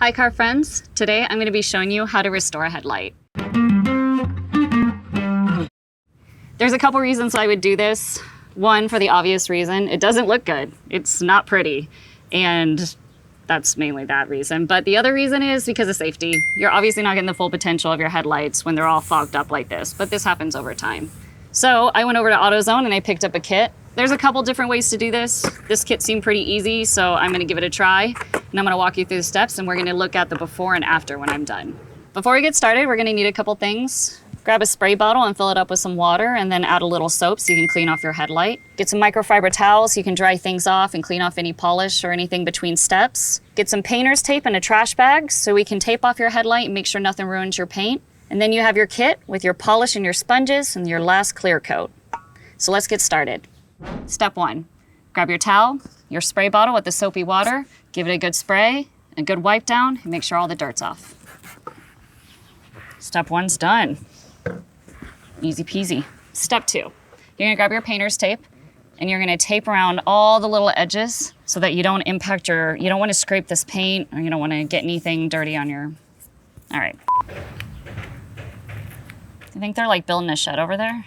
Hi car friends, today I'm going to be showing you how to restore a headlight. There's a couple reasons I would do this. One, for the obvious reason, it doesn't look good. It's not pretty, and that's mainly that reason. But the other reason is because of safety. You're obviously not getting the full potential of your headlights when they're all fogged up like this, but this happens over time. So I went over to Autozone and I picked up a kit. There's a couple different ways to do this. This kit seemed pretty easy, so I'm gonna give it a try. And I'm gonna walk you through the steps and we're gonna look at the before and after when I'm done. Before we get started, we're gonna need a couple things. Grab a spray bottle and fill it up with some water and then add a little soap so you can clean off your headlight. Get some microfiber towels so you can dry things off and clean off any polish or anything between steps. Get some painter's tape and a trash bag so we can tape off your headlight and make sure nothing ruins your paint. And then you have your kit with your polish and your sponges and your last clear coat. So let's get started. Step 1, grab your towel, your spray bottle with the soapy water, give it a good spray, a good wipe down, and make sure all the dirt's off. Step 1's done. Easy peasy. Step 2, you're gonna grab your painter's tape and you're gonna tape around all the little edges so that you don't impact you don't wanna scrape this paint or you don't wanna get anything dirty on your, all right. I think they're like building a shed over there.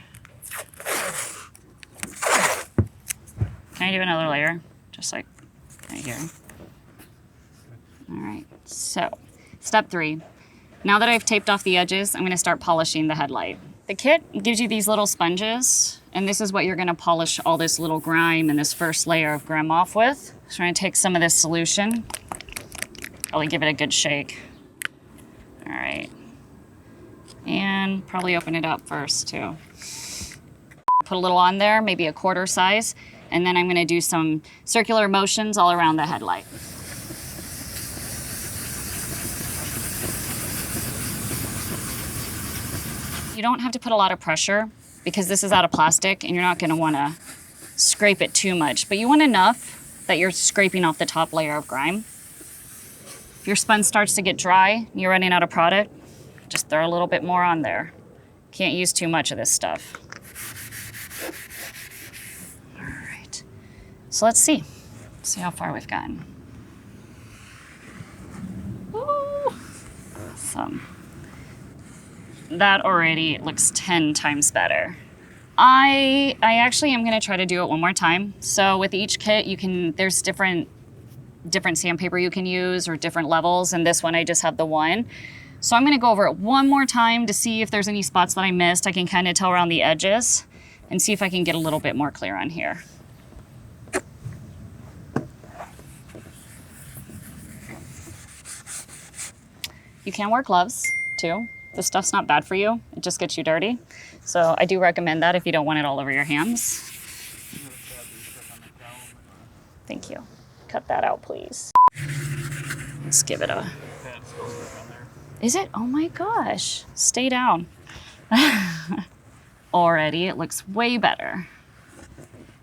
Can I do another layer? Just like right here. All right, so step 3. Now that I've taped off the edges, I'm gonna start polishing the headlight. The kit gives you these little sponges, and this is what you're gonna polish all this little grime and this first layer of grime off with. So I'm gonna take some of this solution, probably give it a good shake. All right, and probably open it up first too. Put a little on there, maybe a quarter size, and then I'm gonna do some circular motions all around the headlight. You don't have to put a lot of pressure because this is out of plastic and you're not gonna wanna scrape it too much, but you want enough that you're scraping off the top layer of grime. If your sponge starts to get dry, you're running out of product, just throw a little bit more on there. Can't use too much of this stuff. All right, so let's see how far we've gotten. Ooh, awesome. That already looks 10 times better. I actually am gonna try to do it one more time. So with each kit, there's different sandpaper you can use or different levels, and this one I just have the one. So I'm gonna go over it one more time to see if there's any spots that I missed. I can kind of tell around the edges and see if I can get a little bit more clear on here. You can wear gloves too. This stuff's not bad for you. It just gets you dirty. So I do recommend that if you don't want it all over your hands. Thank you. Cut that out, please. Let's give it a... Is it? Oh my gosh. Stay down. Already, it looks way better.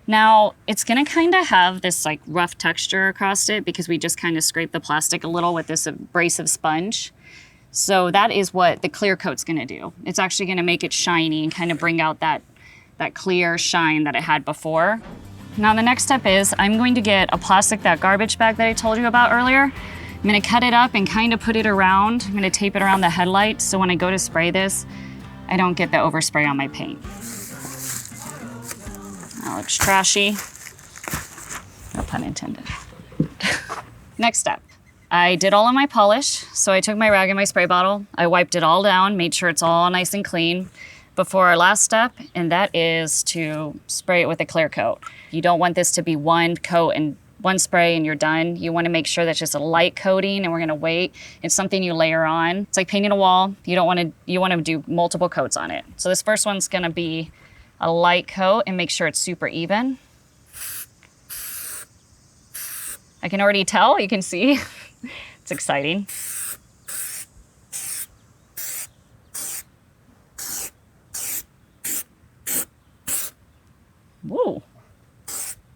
Now, it's gonna kind of have this like rough texture across it because we just kind of scraped the plastic a little with this abrasive sponge. So that is what the clear coat's gonna do. It's actually gonna make it shiny and kind of bring out that clear shine that it had before. Now the next step is I'm going to get that garbage bag that I told you about earlier. I'm gonna cut it up and kind of put it around. I'm gonna tape it around the headlight so when I go to spray this, I don't get the overspray on my paint. That looks trashy. No pun intended. Next step. I did all of my polish, so I took my rag and my spray bottle, I wiped it all down, made sure it's all nice and clean before our last step, and that is to spray it with a clear coat. You don't want this to be one coat and one spray and you're done. You wanna make sure that's just a light coating and we're gonna wait. It's something you layer on. It's like painting a wall. You wanna do multiple coats on it. So this first one's gonna be a light coat and make sure it's super even. I can already tell, you can see. It's exciting. Whoa,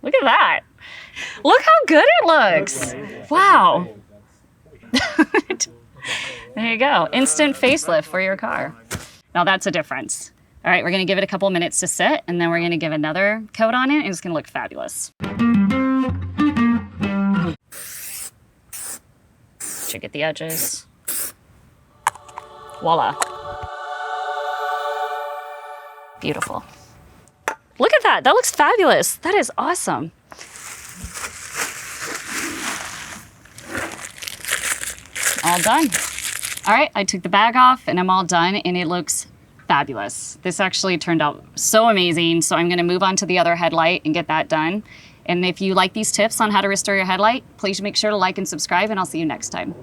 look at that. Look how good it looks. Wow. There you go, instant facelift for your car. Now that's a difference. All right, we're gonna give it a couple minutes to sit and then we're gonna give another coat on it and it's gonna look fabulous. to get the edges. Voila. Beautiful. Look at that. That looks fabulous. That is awesome. All done. All right, I took the bag off and I'm all done and it looks fabulous. This actually turned out so amazing. So I'm gonna move on to the other headlight and get that done. And if you like these tips on how to restore your headlight, please make sure to like and subscribe and I'll see you next time.